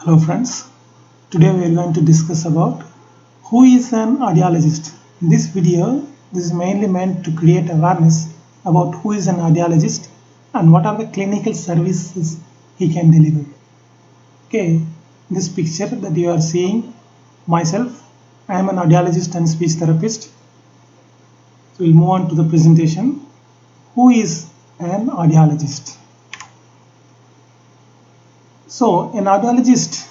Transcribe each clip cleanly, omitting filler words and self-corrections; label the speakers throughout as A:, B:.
A: Hello friends, today we are going to discuss about who is an audiologist. In this video, this is mainly meant to create awareness about who is an audiologist and what are the clinical services he can deliver. Okay, this picture that you are seeing, myself, I am an audiologist and speech therapist. So we'll move on to the presentation. Who is an audiologist? So, an audiologist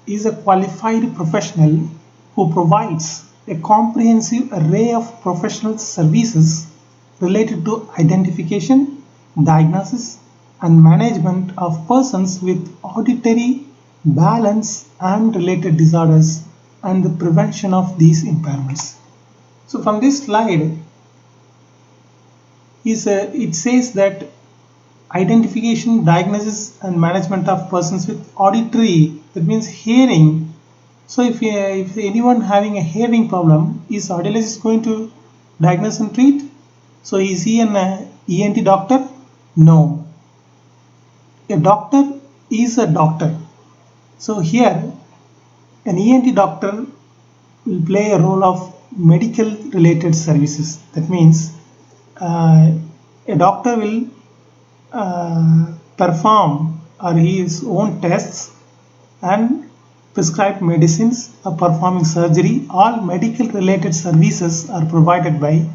A: is a qualified professional who provides a comprehensive array of professional services related to identification, diagnosis, and management of persons with auditory, balance, and related disorders and the prevention of these impairments. So, from this slide, it says that identification, diagnosis, and management of persons with auditory, that means hearing. So if anyone having a hearing problem, is audiologist going to diagnose and treat? So is he an ENT doctor? No. A doctor is a doctor. So here an ENT doctor will play a role of medical related services. That means a doctor will perform or his own tests and prescribe medicines or performing surgery. All medical related services are provided by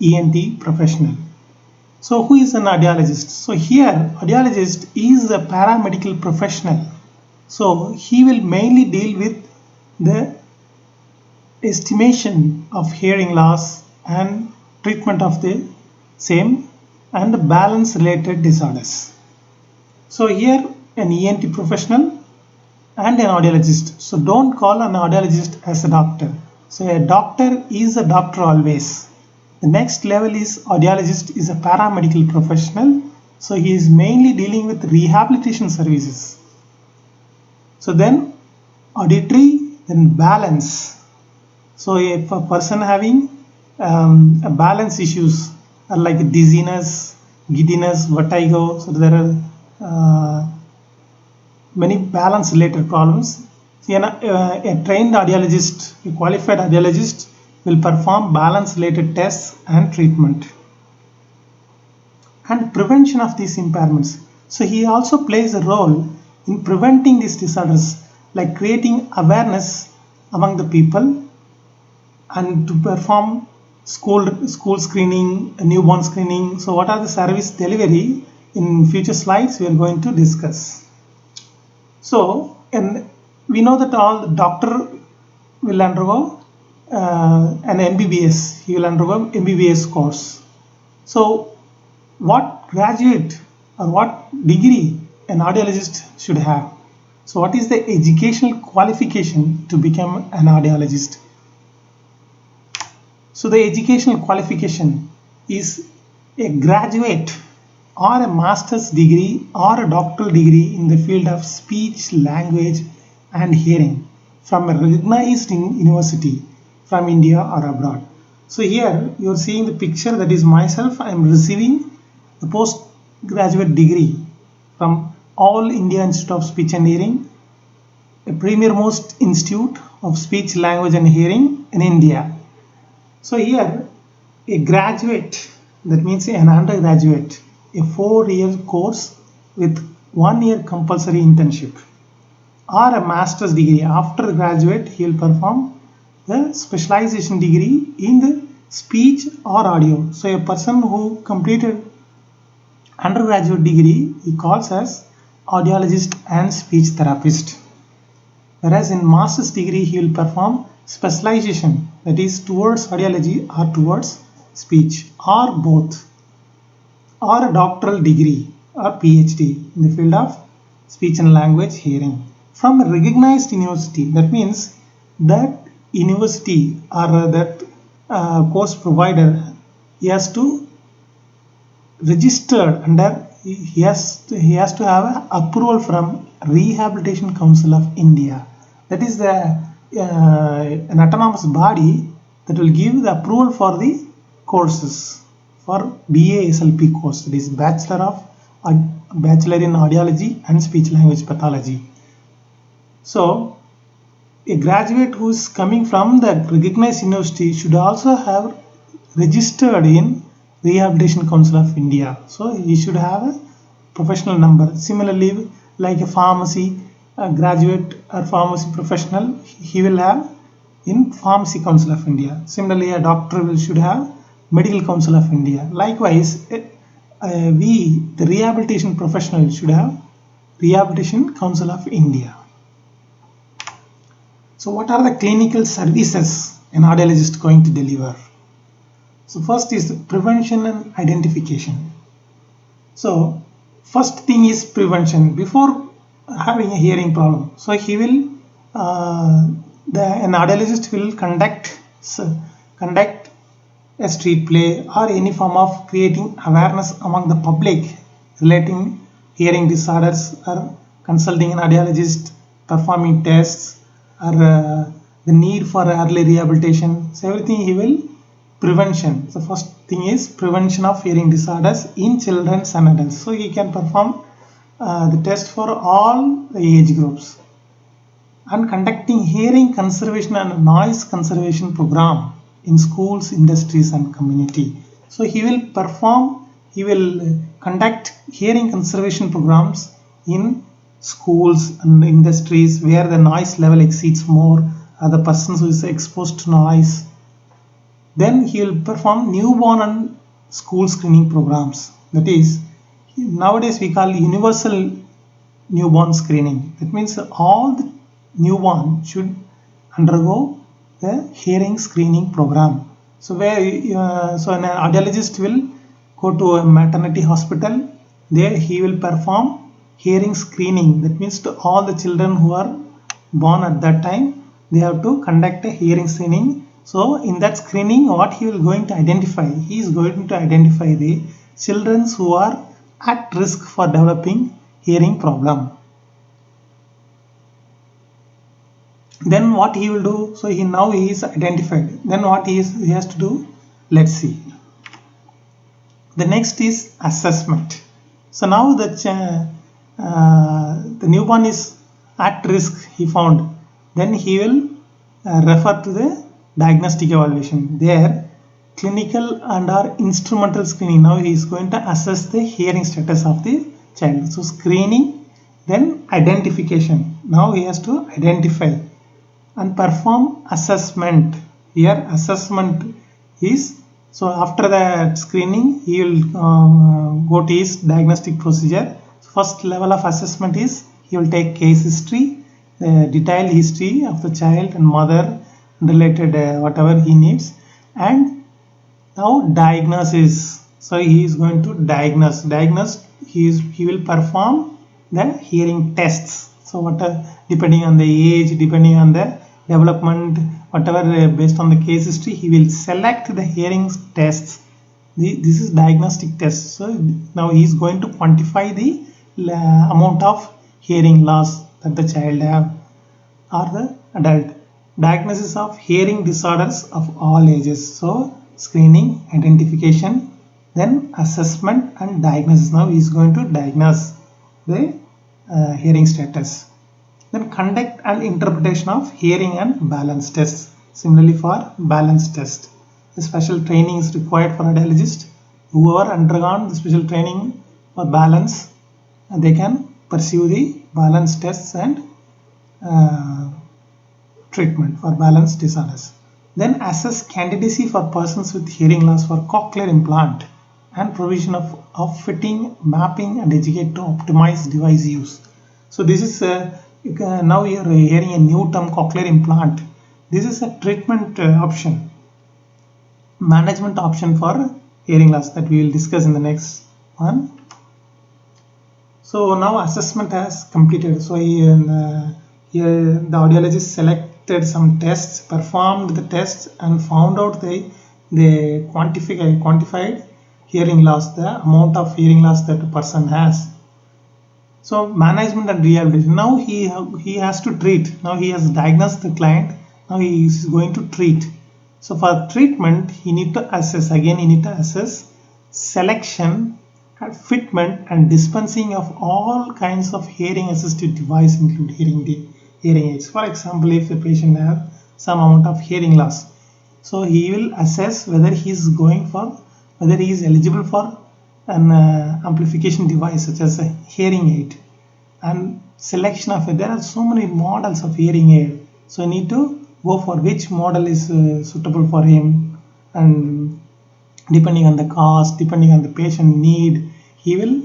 A: ENT professional. So who is an audiologist? So here audiologist is a paramedical professional. So he will mainly deal with the estimation of hearing loss and treatment of the same and balance related disorders. So here an ENT professional and an audiologist. So don't call an audiologist as a doctor. So a doctor is a doctor always. The next level is audiologist is a paramedical professional. So he is mainly dealing with rehabilitation services. So then auditory, then balance. So if a person having a balance issues like dizziness, giddiness, vertigo, so there are many balance related problems. So, a trained audiologist, a qualified audiologist will perform balance related tests and treatment and prevention of these impairments. So he also plays a role in preventing these disorders, like creating awareness among the people and to perform school screening, newborn screening. So what are the service delivery? In future slides we are going to discuss. So, and we know that all the doctor will undergo an MBBS. He will undergo MBBS course. So, what graduate or what degree an audiologist should have? So, what is the educational qualification to become an audiologist? So the educational qualification is a graduate or a master's degree or a doctoral degree in the field of speech, language and hearing from a recognized university from India or abroad. So here you are seeing the picture, that is myself. I am receiving the postgraduate degree from All India Institute of Speech and Hearing, a premier most institute of speech, language and hearing in India. So here a graduate, that means an undergraduate, a 4-year course with 1 year compulsory internship, or a master's degree. After graduate he will perform the specialization degree in the speech or audio. So a person who completed undergraduate degree he calls as audiologist and speech therapist, whereas in master's degree he will perform specialization, that is towards audiology or towards speech or both, or a doctoral degree or PhD in the field of speech and language hearing from a recognized university. That means that university or that course provider, he has to register under, he has to have an approval from Rehabilitation Council of India. That is an autonomous body that will give the approval for the courses for BASLP course, that is Bachelor in Audiology and Speech Language Pathology. So a graduate who is coming from the recognized university should also have registered in Rehabilitation Council of India. So he should have a professional number. Similarly, like a pharmacy a graduate or pharmacy professional, he will have in Pharmacy Council of India. Similarly, a doctor should have Medical Council of India. Likewise, we, the rehabilitation professional, should have Rehabilitation Council of India. So what are the clinical services an audiologist going to deliver? So first is prevention and identification. So first thing is prevention before having a hearing problem. So he will an audiologist will conduct a street play or any form of creating awareness among the public relating hearing disorders, or consulting an audiologist, performing tests, or the need for early rehabilitation. So everything he will prevention. So first thing is prevention of hearing disorders in children and adults. So he can perform the test for all the age groups, and conducting hearing conservation and noise conservation program in schools, industries and community. So he will conduct hearing conservation programs in schools and industries where the noise level exceeds more, the persons who is exposed to noise. Then he will perform newborn and school screening programs. That is, nowadays we call universal newborn screening. That means all the newborn should undergo the hearing screening program. So so an audiologist will go to a maternity hospital. There he will perform hearing screening. That means to all the children who are born at that time, they have to conduct a hearing screening. So in that screening, what he will going to identify? He is going to identify the children who are at risk for developing hearing problem. Then what he will do? So he is identified. Then what he has to do? Let's see. The next is assessment. So now the newborn is at risk, he found. Then he will refer to the diagnostic evaluation. There, clinical and or instrumental screening. Now he is going to assess the hearing status of the child. So screening, then identification. Now he has to identify and perform assessment. Here assessment is, so after that screening he will go to his diagnostic procedure. First level of assessment is he will take case history, detailed history of the child and mother related whatever he needs, and now diagnosis. So he is going to diagnose. He will perform the hearing tests. So depending on the age, depending on the development, whatever based on the case history, he will select the hearing tests. This is diagnostic test. So now he is going to quantify the amount of hearing loss that the child have or the adult. Diagnosis of hearing disorders of all ages. So screening, identification, then assessment and diagnosis. Now he is going to diagnose the hearing status. Then conduct and interpretation of hearing and balance tests. Similarly for balance test, the special training is required for audiologists. Whoever undergone the special training for balance, they can pursue the balance tests and treatment for balance disorders. Then assess candidacy for persons with hearing loss for cochlear implant and provision of fitting, mapping and educate to optimize device use. So this is now you are hearing a new term, cochlear implant. This is a treatment option, management option for hearing loss that we will discuss in the next one. So now assessment has completed. So here the audiologist selected some tests, performed the tests and found out the quantified hearing loss, the amount of hearing loss that a person has. So management and rehabilitation. Now he has to treat. Now he has diagnosed the client. Now he is going to treat. So for treatment, he need to assess. Again, he need to assess selection, fitment, and dispensing of all kinds of hearing assistive device, including hearing aid. hearing aids. For example, if the patient has some amount of hearing loss, so he will assess whether he is whether he is eligible for an amplification device such as a hearing aid, and selection of it. There are so many models of hearing aid, so you need to go for which model is suitable for him, and depending on the cost, depending on the patient need, he will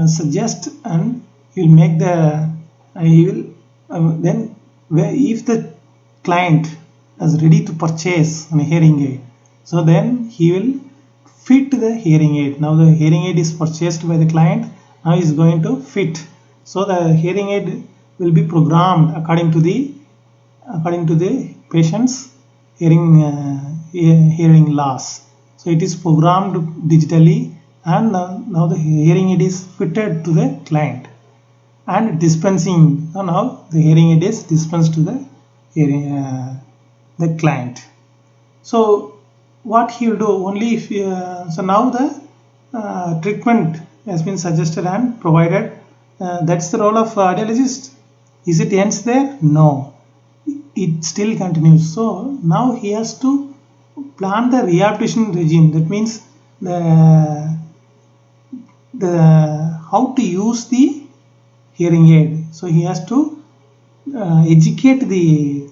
A: suggest, and he will make the he will then if the client is ready to purchase a hearing aid, so then he will fit the hearing aid. Now the hearing aid is purchased by the client, now he is going to fit. So the hearing aid will be programmed according to the patient's hearing loss. So it is programmed digitally, and now the hearing aid is fitted to the client, and dispensing. Now the hearing aid is dispensed to the client. So what he will do only if so now the treatment has been suggested and provided. That's the role of audiologist. Is it ends there? No, it still continues. So now he has to plan the rehabilitation regime. That means the how to use the hearing aid. So he has to educate the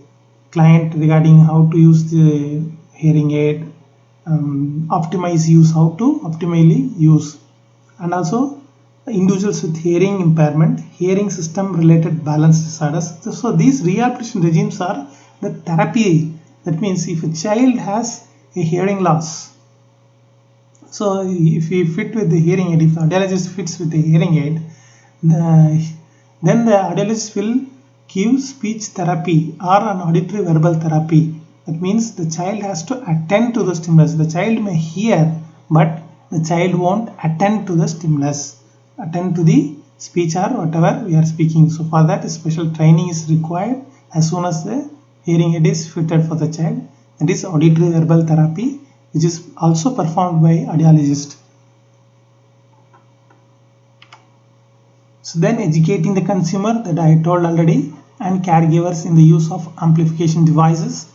A: client regarding how to use the hearing aid, optimize use, how to optimally use, and also individuals with hearing impairment, hearing system related balance disorders. So these rehabilitation regimes are the therapy. That means if a child has a hearing loss, so if we fit with the hearing aid, if the audiologist fits with the hearing aid, then the audiologist will give speech therapy or an auditory verbal therapy. That means the child has to attend to the stimulus. The child may hear, but the child won't attend to the stimulus, attend to the speech or whatever we are speaking. So for that, a special training is required as soon as the hearing aid is fitted for the child. That is auditory verbal therapy, which is also performed by audiologist. So then educating the consumer, that I told already, and caregivers in the use of amplification devices.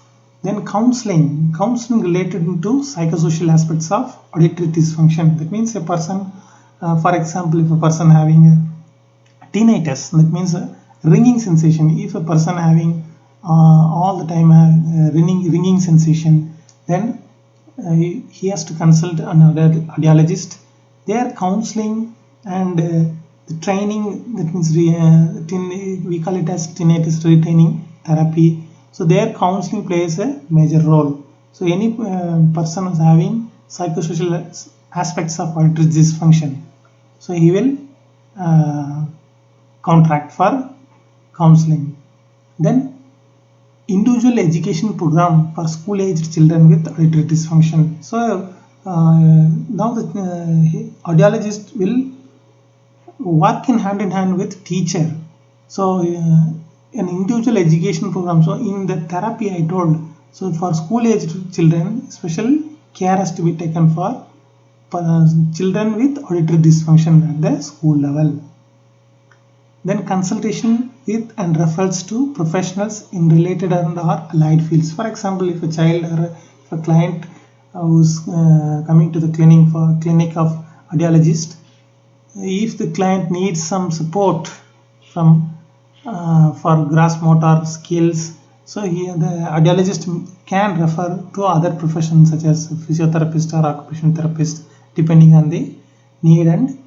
A: Then counseling related to psychosocial aspects of auditory dysfunction. That means a person, for example, if a person having a tinnitus, that means a ringing sensation. If a person having all the time ringing sensation, then he has to consult another audiologist. Their counseling and the training, that means we call it as tinnitus retraining therapy. So their counseling plays a major role. So any person who is having psychosocial aspects of auditory dysfunction, so he will contract for counseling. Then individual education program for school-aged children with auditory dysfunction. So now the audiologist will work in hand with teacher. So an individual education program. So in the therapy I told, so for school-aged children, special care has to be taken for children with auditory dysfunction at the school level. Then consultation with and referrals to professionals in related and or allied fields. For example, if a child or if a client who's coming to the clinic of audiologist, if the client needs some support from for gross motor skills, so here the audiologist can refer to other professions such as physiotherapist or occupational therapist, depending on the need. And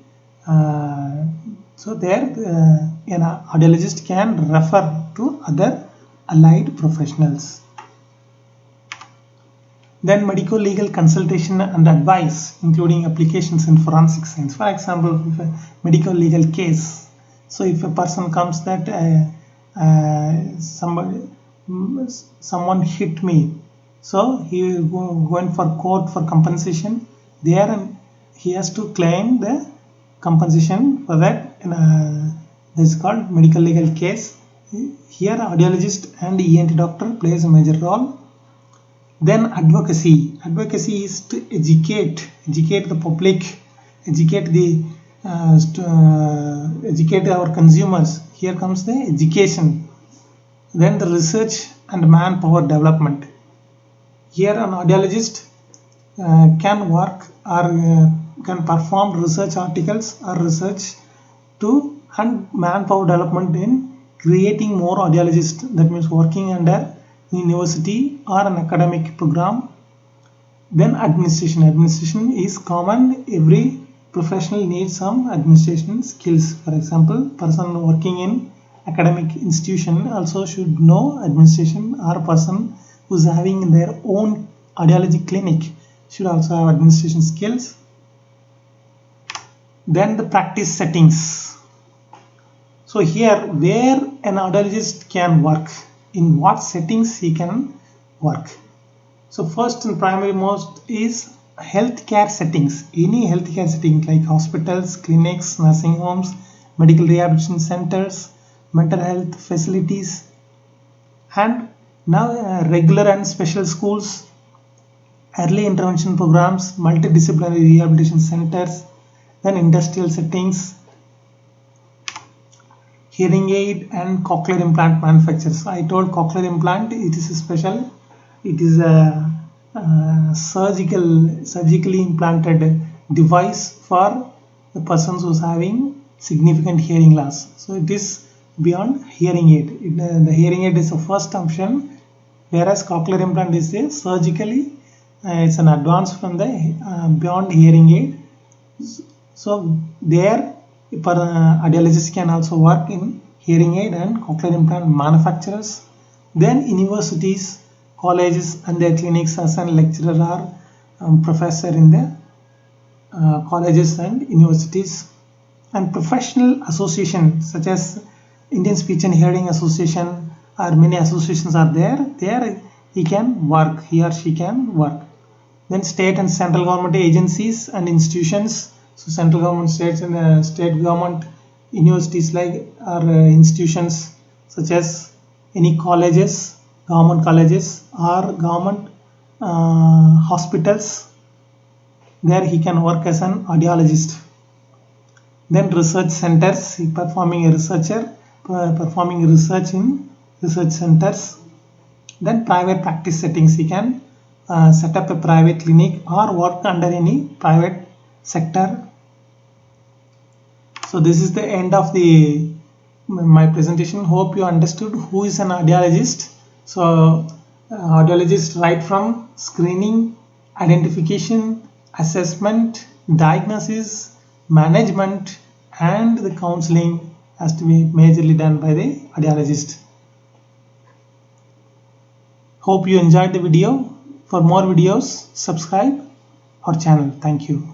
A: so there an audiologist can refer to other allied professionals. Then medical legal consultation and advice, including applications in forensic science. For example, if a medical legal case, so if a person comes that someone hit me, so he will go in for court for compensation. There he has to claim the compensation for that. This is called medical legal case. Here audiologist and ENT doctor plays a major role. Then advocacy is to educate the public, educate our consumers. Here comes the education. Then the research and manpower development. Here an audiologist can work or can perform research articles or research to and manpower development in creating more audiologists, that means working under university or an academic program. Then administration is common. Every professional needs some administration skills. For example, person working in academic institution also should know administration, or a person who's having their own audiology clinic should also have administration skills. Then the practice settings. So here where an audiologist can work, in what settings he can work. So first and primary most is healthcare settings. Any healthcare setting like hospitals, clinics, nursing homes, medical rehabilitation centers, mental health facilities, and now regular and special schools, early intervention programs, multidisciplinary rehabilitation centers, then industrial settings, hearing aid and cochlear implant manufacturers. I told cochlear implant, it is a special, it is a surgically implanted device for the persons who's having significant hearing loss. So it is beyond hearing aid. The hearing aid is the first option, whereas cochlear implant is a surgically, it's an advance from the beyond hearing aid. So there audiologists can also work in hearing aid and cochlear implant manufacturers. Then universities, colleges and their clinics as a lecturer or professor in the colleges and universities. And professional associations such as Indian Speech and Hearing Association, or many associations are there he can work, he or she can work. Then state and central government agencies and institutions. So central government, states and state government universities like or institutions such as any colleges, government colleges or government hospitals, there he can work as an audiologist. Then research centers, he performing research in research centers. Then private practice settings, he can set up a private clinic or work under any private sector. So this is the end of my presentation. Hope you understood who is an audiologist. So audiologist right from screening, identification, assessment, diagnosis, management and the counseling has to be majorly done by the audiologist. Hope you enjoyed the video. For more videos, subscribe our channel. Thank you.